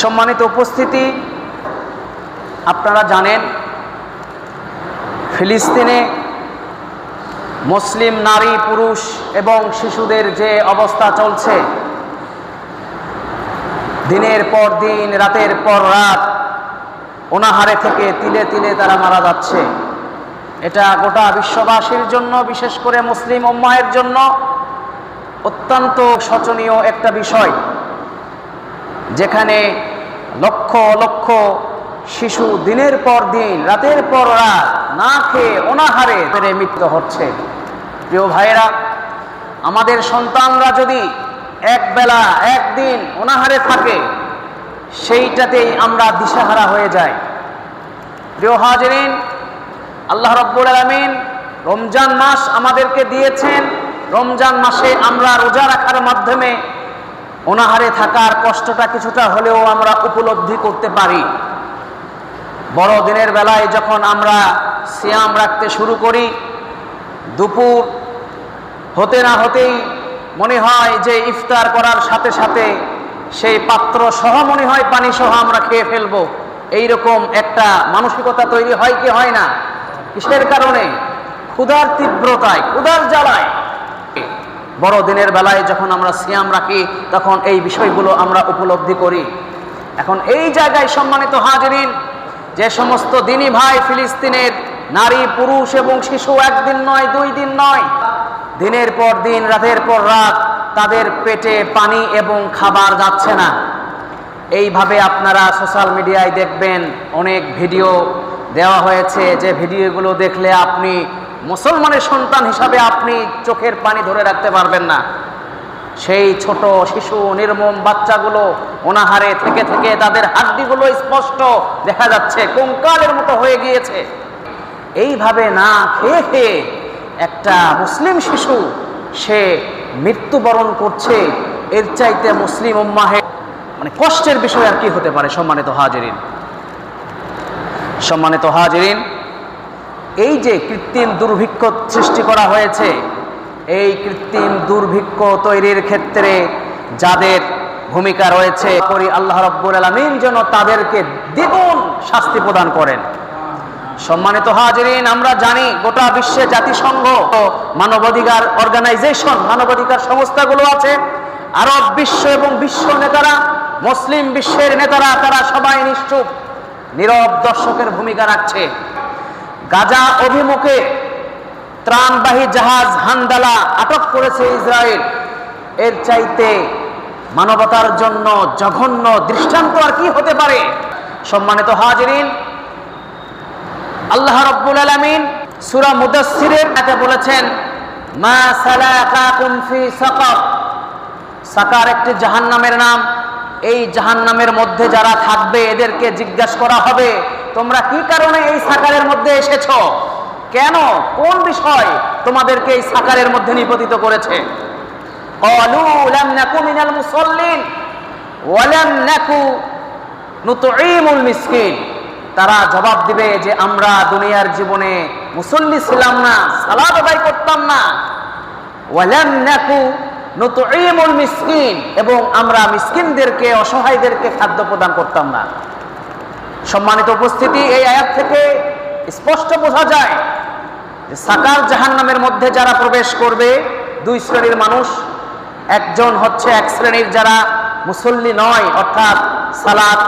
সম্মানিত উপস্থিতি, আপনারা জানেন ফিলিস্তিনে মুসলিম নারী, পুরুষ এবং শিশুদের যে অবস্থা চলছে, দিনের পর দিন, রাতের পর রাত অনাহারে থেকে তিলে তিলে তারা মারা যাচ্ছে। এটা গোটা বিশ্ববাসীর জন্য, বিশেষ করে মুসলিম উম্মাহের জন্য অত্যন্ত শোচনীয় একটা বিষয়, যেখানে লক্ষ লক্ষ শিশু দিনের পর দিন, রাতের পর রাত না খেয়ে অনাহারে মৃত্যু হচ্ছে। প্রিয় ভাইয়েরা, আমাদের সন্তানরা যদি এক বেলা একদিন অনাহারে থাকে, সেইটাতেই আমরা দিশাহারা হয়ে যাই। প্রিয় হাজিরিন, আল্লাহ রাব্বুল আলামিন রমজান মাস আমাদেরকে দিয়েছেন। রমজান মাসে আমরা রোজা রাখার মাধ্যমে অনাহারে থাকার কষ্টটা কিছুটা হলেও আমরা উপলব্ধি করতে পারি। বড় দিনের বেলায় যখন আমরা সিয়াম রাখতে শুরু করি, দুপুর হতে না হতেই মনে হয় যে ইফতার করার সাথে সাথে সেই পাত্র সহ মনে হয় পানি সহ আমরা খেয়ে ফেলবো। এইরকম একটা মানসিকতা তৈরি হয় কি হয় না? কিসের কারণে? ক্ষুধার তীব্রতায়, ক্ষুধার জ্বালায়। বড় দিনের বেলায় যখন আমরা সিয়াম রাখি, তখন এই বিষয়গুলো আমরা উপলব্ধি করি। এখন এই জায়গায় সম্মানিত হাজিরিন, যে সমস্ত দিনী ভাই ফিলিস্তিনের নারী, পুরুষ এবং শিশু একদিন নয়, 2 দিন নয়, দিনের পর দিন, রাতের পর রাত তাদের পেটে পানি এবং খাবার যাচ্ছে না। এইভাবে আপনারা সোশ্যাল মিডিয়ায় দেখবেন অনেক ভিডিও দেওয়া হয়েছে, যে ভিডিওগুলো দেখলে আপনি মুসলমানের সন্তান হিসাবে আপনি চোখের পানি ধরে রাখতে পারবেন না। সেই ছোট শিশু, নির্মম বাচ্চাগুলো অনাহারে থেকে থেকে তাদের হাড্ডিগুলো স্পষ্ট দেখা যাচ্ছে, কঙ্কালের মতো হয়ে গিয়েছে। এইভাবে না খেয়ে খেয়ে একটা মুসলিম শিশু সে মৃত্যুবরণ করছে। এর চাইতে মুসলিম উম্মাহে কষ্টের বিষয় আর কি হতে পারে? সম্মানিত হাজিরিন, সম্মানিত হাজিরিন, এই যে কৃত্রিম দুর্ভিক্ষ সৃষ্টি করা হয়েছে, এই কৃত্রিম দুর্ভিক্ষ তৈরির ক্ষেত্রে যাদের ভূমিকা রয়েছে, করি আল্লাহ রাব্বুল আলামিন যেন তাদেরকে দ্বিগুণ শাস্তি প্রদান করেন। সম্মানিত হাজিরিন, আমরা জানি গোটা বিশ্বে জাতিসংঘ, মানবাধিকার অর্গানাইজেশন, মানবাধিকার সংস্থাগুলো আছে, আরব বিশ্ব এবং বিশ্ব নেতারা, মুসলিম বিশ্বের নেতারা, তারা সবাই নিশ্চুপ নীরব দর্শকের ভূমিকা রাখছে। গাজা অভিমুখে ত্রাণবাহী জাহাজ হান্দালা আটক করেছে ইসরায়েল। এর চাইতে মানবতার জন্য জঘন্য দৃষ্টান্ত আর কি হতে পারে? সম্মানিত হাজিরিন, আল্লাহ রাব্বুল আলামিন সূরা মুদাসসিরের আয়াতে বলেছেন, মা সালাকাকুম ফি সাকার। সাকার একটি জাহান্নামের নাম। এই জাহান্নামের মধ্যে যারা থাকবে, এদেরকে জিজ্ঞাসা করা হবে, তোমরা কি কারণে এই সাকারের মধ্যে এসেছো? কেন, কোন বিষয় তোমাদেরকে এই সাকারের মধ্যে নিপতিত করেছে? ক্বালু লাম নাকু মিনাল মুসাল্লিন ওয়া লাম নাকু নুতঈমুল মিসকিন। তারা জবাব দিবে যে আমরা দুনিয়ার জীবনে মুসল্লি ছিলাম না, সালাত আদায় করতাম না, ওয়া লাম নাকু নুতঈমুল মিসকিন, এবং আমরা মিসকিনদেরকে, অসহায়দেরকে খাদ্য প্রদান করতাম না। সম্মানিত উপস্থিতি, এই আয়াত থেকে স্পষ্ট বোঝা যায় যে সাকার জাহান্নামের মধ্যে যারা প্রবেশ করবে, 2 শ্রেণীর মানুষ। একজন হচ্ছে এক শ্রেণীর যারা মুসল্লি নয়, অর্থাৎ সালাত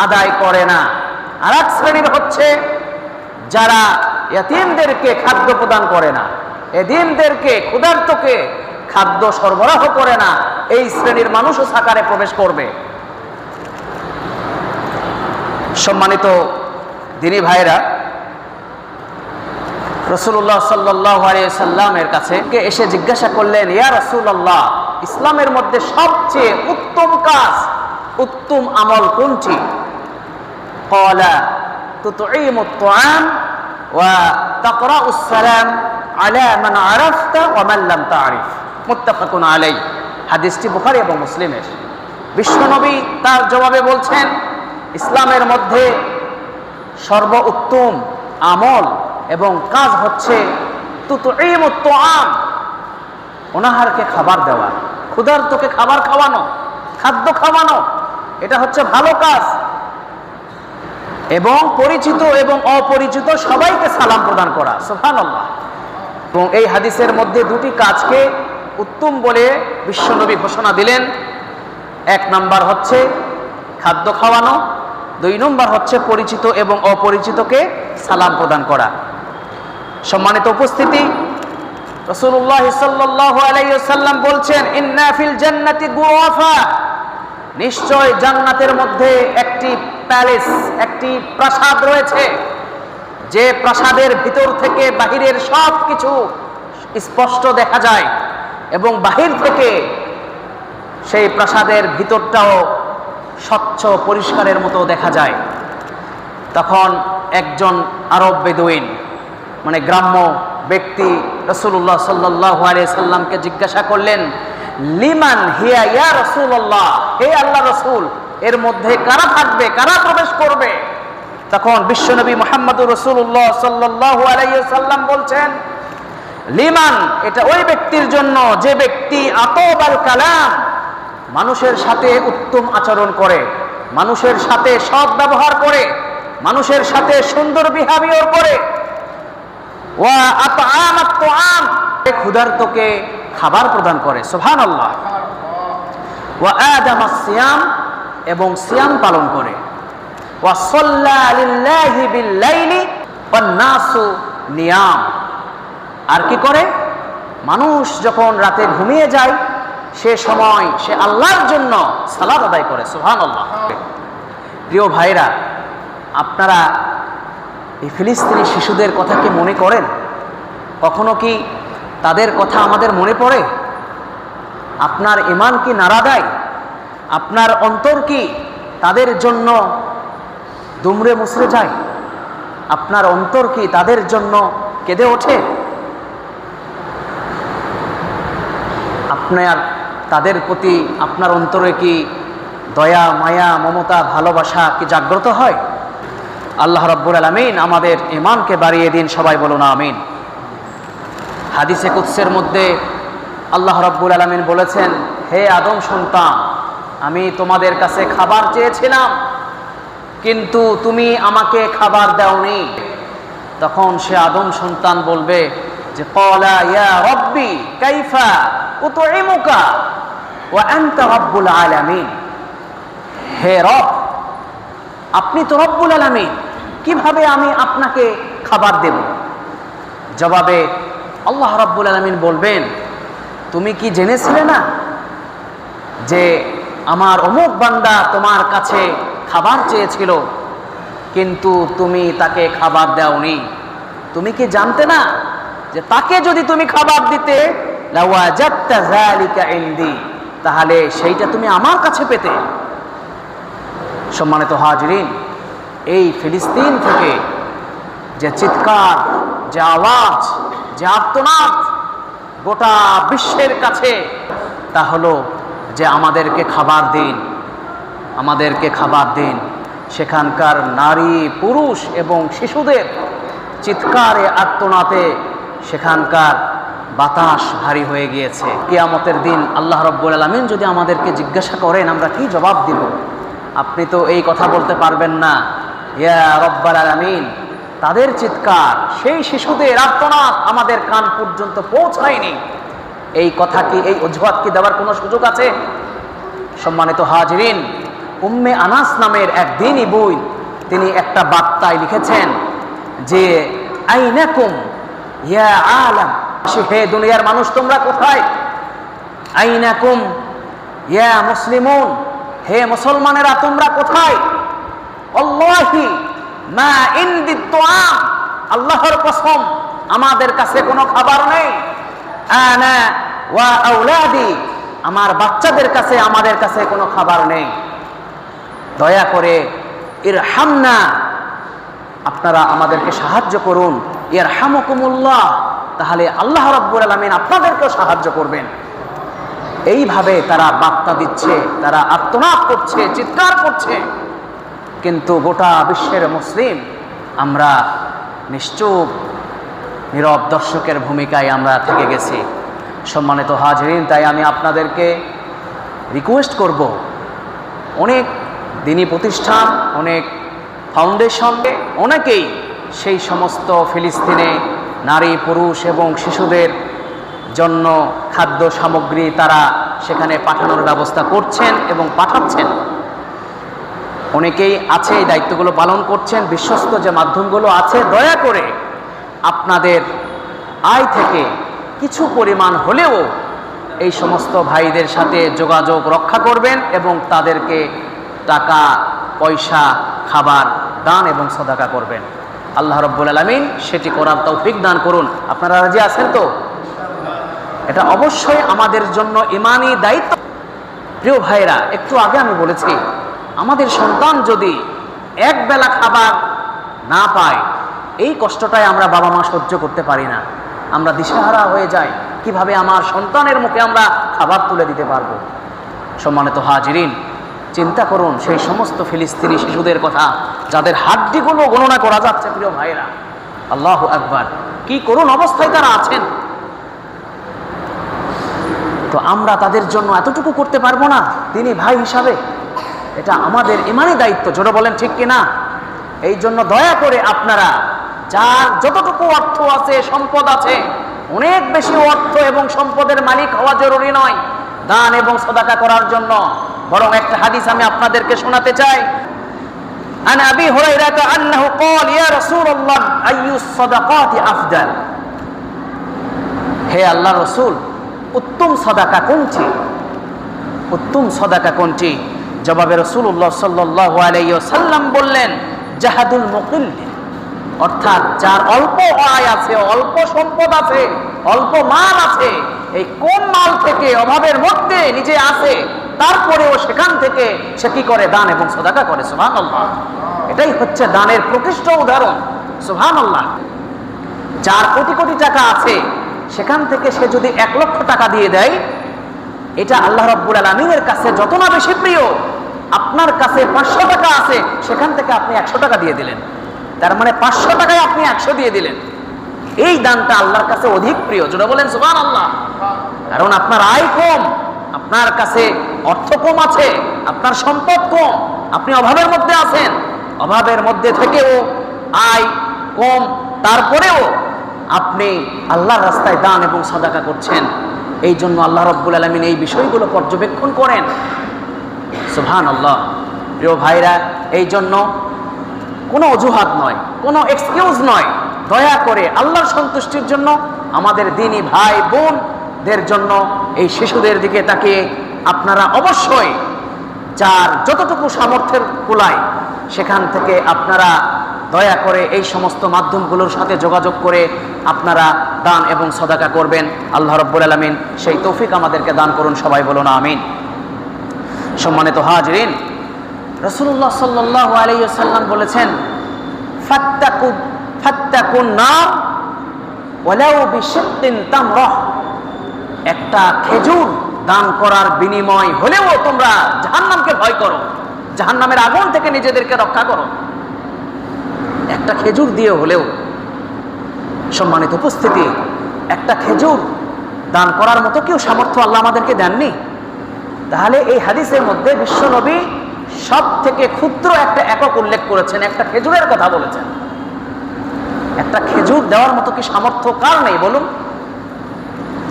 আদায় করে না। আর এক শ্রেণীর হচ্ছে যারা ইয়াতীমদেরকে খাদ্য প্রদান করে না, এতিমদেরকে, ক্ষুধার্তকে খাদ্য সরবরাহ করে না। এই শ্রেণীর মানুষও সাকারে প্রবেশ করবে। সম্মানিত দিনী ভাইরা, রাসূলুল্লাহ সাল্লাল্লাহু আলাইহি সাল্লামের কাছে এসে জিজ্ঞাসা করলেন, ইয়া রাসূলুল্লাহ, ইসলামের মধ্যে সবচেয়ে উত্তম কাজ, উত্তম আমল কোনটি? ক্বালা তুতঈমুত তুআম ওয়া তাকরাউস সালাম আলা মান আরাফতা ওয়া মান লাম তা'রিফ। মুত্তাফাকুন আলাইহি। হাদিসটি বুখারী এবং মুসলিমের। বিশ্বনবী তার জবাবে বলছেন, ইসলামের মধ্যে সর্বোত্তম আমল এবং কাজ হচ্ছে তুতঈমুত তুআম, অনাহারকে খাবার দেওয়া, ক্ষুধার্তকে খাবার খাওয়ানো, খাদ্য খাওয়ানো। এটা হচ্ছে ভালো কাজ। এবং পরিচিত এবং অপরিচিত সবাইকে সালাম প্রদান করা, সুবহানাল্লাহ। এবং এই হাদিসের মধ্যে দুটি কাজকে উত্তম বলে বিশ্বনবী ঘোষণা দিলেন। এক নাম্বার হচ্ছে খাদ্য খাওয়ানো, দুই নম্বর হচ্ছে পরিচিত এবং অপরিচিতকে সালাম প্রদান করা। সম্মানিত উপস্থিতি, রাসূলুল্লাহ সাল্লাল্লাহু আলাইহি ওয়াসাল্লাম বলছেন, ইন্না ফিল জান্নাতি গুরাফা, নিশ্চয় জান্নাতের মধ্যে একটি প্যালেস, একটি প্রাসাদ রয়েছে, যে প্রাসাদের ভিতর থেকে বাহিরের সব কিছু স্পষ্ট দেখা যায় এবং বাহির থেকে সেই প্রাসাদের ভিতরটাও স্বচ্ছ পরিষ্কারের মতো দেখা যায়। তখন একজন আরব বেদুইন, মানে গ্রাম্য ব্যক্তি, রাসূলুল্লাহ সাল্লাল্লাহু আলাইহি সাল্লামকে জিজ্ঞাসা করলেন, লিমান হিয়া ইয়া রাসূলুল্লাহ, হে আল্লাহ রাসূল, এর মধ্যে কারা থাকবে, কারা প্রবেশ করবে? তখন বিশ্বনবী মুহাম্মদুর রাসূলুল্লাহ সাল্লাল্লাহু আলাইহি সাল্লাম বলছেন, লিমান, এটা ওই ব্যক্তির জন্য যে ব্যক্তি আতাবাল কালাম, মানুষের সাথে উত্তম আচরণ করে, মানুষের সাথে সৎ ব্যবহার করে, মানুষের সাথে সুন্দর বিহেভিয়ার করে, ওয়া আতআমাত তুআম, ক্ষুধার্তকে খাবার প্রদান করে, সুবহানাল্লাহ, ওয়া আদামাস সিয়াম, এবং সিয়াম পালন করে, ওয়া সাল্লা লিল্লাহি বিল লাইলি ওয়ান নাসু নিয়াম, আর কি করে? মানুষ যখন রাতে ঘুমিয়ে যায় সে সময় সে আল্লাহর জন্য সালাত আদায় করে, সুবহানাল্লাহ। প্রিয় ভাইরা, আপনারা এই ফিলিস্তিনি শিশুদের কথা কি মনে করেন? কখনো কি তাদের কথা আমাদের মনে পড়ে? আপনার ঈমান কি নাড়া দেয়? আপনার অন্তর কি তাদের জন্য দুমড়ে মুচড়ে যায়? আপনার অন্তর কি তাদের জন্য কেঁদে ওঠে? আপনার তাদের প্রতি আপনার অন্তরে কি দয়া, মায়া, মমতা, ভালোবাসা কি জাগ্রত হয়? আল্লাহ রাব্বুল আলামিন আমাদের ঈমানকে বাড়িয়ে দিন, সবাই বলুন আমিন। হাদিসে কুদসের মধ্যে আল্লাহ রাব্বুল আলামিন বলেছেন, হে আদম সন্তান, আমি তোমাদের কাছে খাবার চেয়েছিলাম কিন্তু তুমি আমাকে খাবার দাওনি। তখন সে আদম সন্তান বলবে যে, ক্বালা ইয়া রাব্বি কাইফা উতঈমুকা ওয়া আনতা রাব্বুল আলামিন, হে রব, আপনি তো রব্বুল আলামিন, কিভাবে আমি আপনাকে খাবার দেব? জবাবে আল্লাহ রাব্বুল আলামিন বলবেন, তুমি কি জেনেছিলে না যে আমার অমুক বান্দা তোমার কাছে খাবার চেয়েছিল কিন্তু তুমি তাকে খাবার দাওনি? তুমি কি জানতে না যে তাকে যদি তুমি খাবার দিতে লাওয়াজাদতা যালিকা ইনদি, তাহলে সেইটা তুমি আমার কাছে পেতে? সম্মানিত হাজিরিন, এই ফিলিস্তিন থেকে যে চিৎকার, যে আওয়াজ, যে আর্তনাদ গোটা বিশ্বের কাছে, তা হলো যে আমাদেরকে খাবার দিন, আমাদেরকে খাবার দিন। সেখানকার নারী, পুরুষ এবং শিশুদের চিৎকারে, আর্তনাদে সেখানকার বাতাস ভারী হয়ে গিয়েছে। কিয়ামতের দিন আল্লাহ রাব্বুল আলামিন যদি আমাদেরকে জিজ্ঞাসা করেন, আমরা কি জবাব দিব? আপনি তো এই কথা বলতে পারবেন না, ইয়া রব্বাল আলামিন, তাদের চিৎকার, সেই শিশুদের আর্তনাদ আমাদের কান পর্যন্ত পৌঁছায়নি। এই কথা কি, এই অজুহাত কি দেওয়ার কোনো সুযোগ আছে? সম্মানিত হাজিরিন, উম্মে আনাস নামের এক দ্বীনী বোন, তিনি একটা বার্তায় লিখেছেন যে, আইনাকুম ইয়া আলাম, হে দুনিয়ার মানুষ তোমরা কোথায়? আইনাকুম ইয়া মুসলিমুন, হে মুসলমানেরা তোমরা কোথায়? আল্লাহি মা ইনদি তুআম, আল্লাহর কসম আমাদের কাছে কোনো খাবার নেই। আনা ওয়া আওলাদি, আমার বাচ্চাদের কাছে, আমাদের কাছে কোনো খাবার নেই। দয়া করে ইরহামনা, আপনারা আমাদেরকে সাহায্য করুন। ইরহামুকুমুল্লাহ, তাহলে আল্লাহ রাব্বুল আলামিন আপনাদেরকেও সাহায্য করবেন। এইভাবে তারা বার্তা দিচ্ছে, তারা আর্তনাদ করছে, চিৎকার করছে, কিন্তু গোটা বিশ্বের মুসলিম আমরা নিশ্চুপ নীরব দর্শকের ভূমিকায় আমরা থেকে গেছি। সম্মানিত হাজিরিন, তাই আমি আপনাদেরকে রিকোয়েস্ট করব, অনেক দিনী প্রতিষ্ঠান, অনেক ফাউন্ডেশন, অনেকেই সেই সমস্ত ফিলিস্তিনে নারী, পুরুষ এবং শিশুদের জন্য খাদ্য সামগ্রী তারা সেখানে পাঠানোর ব্যবস্থা করছেন এবং পাঠাচ্ছেন। অনেকেই আছে এই দায়িত্বগুলো পালন করছেন। বিশ্বস্ত যে মাধ্যমগুলো আছে, দয়া করে আপনাদের আয় থেকে কিছু পরিমাণ হলেও এই সমস্ত ভাইদের সাথে যোগাযোগ রক্ষা করবেন এবং তাদেরকে টাকা, পয়সা, খাবার দান এবং সদাকা করবেন। আল্লাহ রাব্বুল আলামিন সেটি করার তৌফিক দান করুন। আপনারা রাজি আছেন তো? এটা অবশ্যই আমাদের জন্য ঈমানি দায়িত্ব। প্রিয় ভাইরা, একটু আগে আমি বলেছি, আমাদের সন্তান যদি এক বেলা খাবার না পায়, এই কষ্টটাই আমরা বাবা মা সহ্য করতে পারি না। আমরা দিশেহারা হয়ে যাই, কিভাবে আমার সন্তানের মুখে আমরা খাবার তুলে দিতে পারবো। সম্মানিত হাজিরিন, চিন্তা করুন সেই সমস্ত ফিলিস্তিনি শিশুদের কথা যাদের হাড্ডিগুলো গণনা করা যাচ্ছে। প্রিয় ভাইরা, আল্লাহু আকবার, কি করুন অবস্থায় তারা আছেন। তো আমরা তাদের জন্য এতটুকু করতে পারবো না তিনি ভাই হিসাবে? এটা আমাদের ঈমানি দায়িত্ব। জোরে বলেন ঠিক কিনা? এই জন্য দয়া করে আপনারা যার যতটুকু অর্থ আছে, সম্পদ আছে, অনেক বেশি অর্থ এবং সম্পদের মালিক হওয়া জরুরি নয় দান এবং সদাকা করার জন্য। বরং একটা হাদিস আমি আপনাদেরকে শোনাতে চাই। আন আবি হুরায়রা আন্নাহু ক্বাল ইয়া রাসূলুল্লাহ আইয়ুস সাদাকাতি আফদাল। হে আল্লাহর রাসূল, উত্তম সাদাকা কোনটি? উত্তম সাদাকা কোনটি? জবাবে রাসূলুল্লাহ সাল্লাল্লাহু আলাইহি ওয়াসাল্লাম বললেন, জাহাদুল মুকিল, অর্থাৎ যার অল্প আয় আছে, অল্প সম্পদ আছে, অল্প মাল আছে, এই কম মাল থেকে অভাবের মধ্যে নিজে আছে, তারপরেও সেখান থেকে সে কি করে? দান এবং সদাকা করে। সুবহানাল্লাহ। এটাই হচ্ছে দানের প্রকৃষ্ট উদাহরণ। সুবহানাল্লাহ। যার কোটি কোটি টাকা আছে, সেখান থেকে সে যদি 1 লক্ষ টাকা দিয়ে দেয়, এটা আল্লাহ রাব্বুল আলামিনের কাছে যত না বেশি প্রিয়। আপনার কাছে 500 টাকা আছে, সেখান থেকে আপনি 100 টাকা দিয়ে দিলেন, তার মানে 500 টাকায় আপনি 100 দিয়ে দিলেন। এই দানটা আল্লাহর কাছে অধিক প্রিয়। যেটা বলেন সুবহানাল্লাহ। কারণ আপনার আয় কম, আপনার কাছে অর্থ কম আছে, আপনার সম্পদ কম, আপনি অভাবের মধ্যে আছেন। অভাবের মধ্যে থেকেও আয় কম, তারপরেও আপনি আল্লাহর রাস্তায় দান এবং সাদাকা করছেন। এই জন্য আল্লাহ রাব্বুল আলামিন এই বিষয়গুলো পর্যবেক্ষণ করেন। সুবহানাল্লাহ। প্রিয় ভাইরা, এই জন্য কোনো অজুহাত নয়, কোনো এক্সকিউজ নয়। দয়া করে আল্লাহর সন্তুষ্টির জন্য আমাদের দ্বীনি ভাই বোনদের জন্য এই শিশুদের দিকে তাকিয়ে আপনারা অবশ্যই যার যতটুকু সামর্থ্যের কুলায় সেখান থেকে আপনারা দয়া করে এই সমস্ত মাধ্যমগুলোর সাথে যোগাযোগ করে আপনারা দান এবং সদাকা করবেন। আল্লাহ রাব্বুল আলামিন সেই তৌফিক আমাদেরকে দান করুন। সবাই বলুন আমিন। সম্মানিত হাজিরিন, রাসূলুল্লাহ সাল্লাল্লাহু আলাইহি ওয়াসাল্লাম বলেছেন, ফাত্তাকুন নার ওয়ালাউ বিশিক্কিন তামরাহ। একটা খেজুর দান করার বিনিময় হলেও তোমরা জাহান্নামকে ভয় করো, জাহান্নামের আগুন থেকে নিজেদেরকে রক্ষা করো। একটা খেজুর দিয়ে হলেও। সম্মানিত উপস্থিতি, একটা খেজুর দান করার মতো কেউ সামর্থ্য আল্লাহ আমাদেরকে দেননি। তাহলে এই হাদিসের মধ্যে বিশ্বনবী সব থেকে ক্ষুদ্র একটা একক উল্লেখ করেছেন, একটা খেজুরের কথা বলেছেন। একটা খেজুর দেওয়ার মতো কি সামর্থ্য কার নেই বলুন?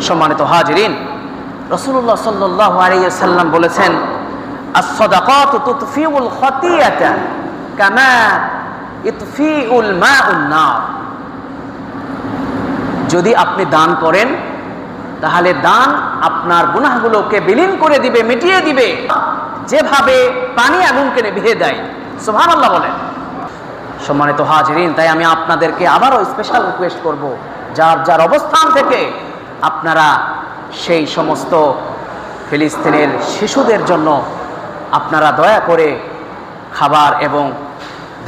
সম্মানিত হাজিরিন, রাসূলুল্লাহ সাল্লাল্লাহু আলাইহি ওয়াসাল্লাম বলেছেন, আস-সাদাকাতু তুতফিউল খাতিয়াতা কামা ইতফিউল মাউন নার। যদি আপনি দান করেন, তাহলে দান আপনার গুনাহগুলোকে বিলীন করে দিবে, মিটিয়ে দিবে, যেভাবে পানি আগুনকে নিভিয়ে দেয়। সুবহানাল্লাহ বলেন। সম্মানিত হাজিরিন, তাই আমি আপনাদেরকে আবারও স্পেশাল রিকোয়েস্ট করব, যার যার অবস্থান থেকে আপনারা সেই সমস্ত ফিলিস্তিনের শিশুদের জন্য আপনারা দয়া করে খাবার এবং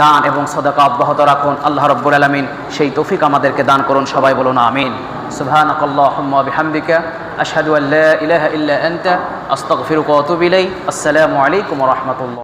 দান এবং সদাকা অব্যাহত রাখুন। আল্লাহ রাব্বুল আলামিন সেই তৌফিক আমাদেরকে দান করুন। সবাই বলুন আমিন। সুবহানাকাল্লাহুম্মা ওয়া বিহামদিকা আশহাদু আল্লা ইলাহা ইল্লা আনতা আস্তাগফিরুকা ওয়া আতুবু ইলাইক। আসসালামু আলাইকুম ওয়া রাহমাতুল্লাহ।